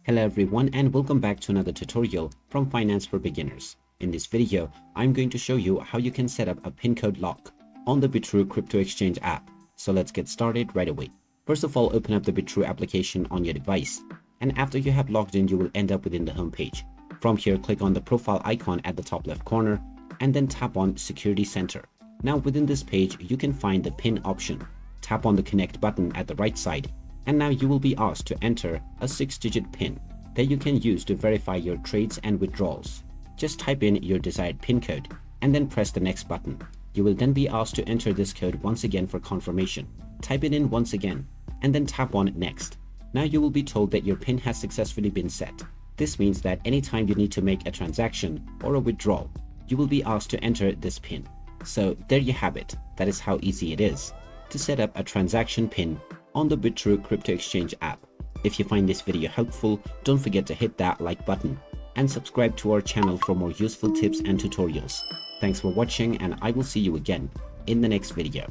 Hello everyone and welcome back to another tutorial from Finance for Beginners. In this video, I'm going to show you how you can set up a pin code lock on the Bitrue crypto exchange app. So let's get started right away. First of all, open up the Bitrue application on your device. And after you have logged in, you will end up within the home page. From here, click on the profile icon at the top left corner and then tap on Security Center. Now within this page, you can find the pin option. Tap on the connect button at the right side. And now you will be asked to enter a 6-digit PIN that you can use to verify your trades and withdrawals. Just type in your desired PIN code and then press the next button. You will then be asked to enter this code once again for confirmation. Type it in once again and then tap on next. Now you will be told that your PIN has successfully been set. This means that anytime you need to make a transaction or a withdrawal, you will be asked to enter this PIN. So there you have it. That is how easy it is to set up a transaction PIN on the Bitrue crypto exchange app. If you find this video helpful, don't forget to hit that like button and subscribe to our channel for more useful tips and tutorials. Thanks for watching and I will see you again in the next video.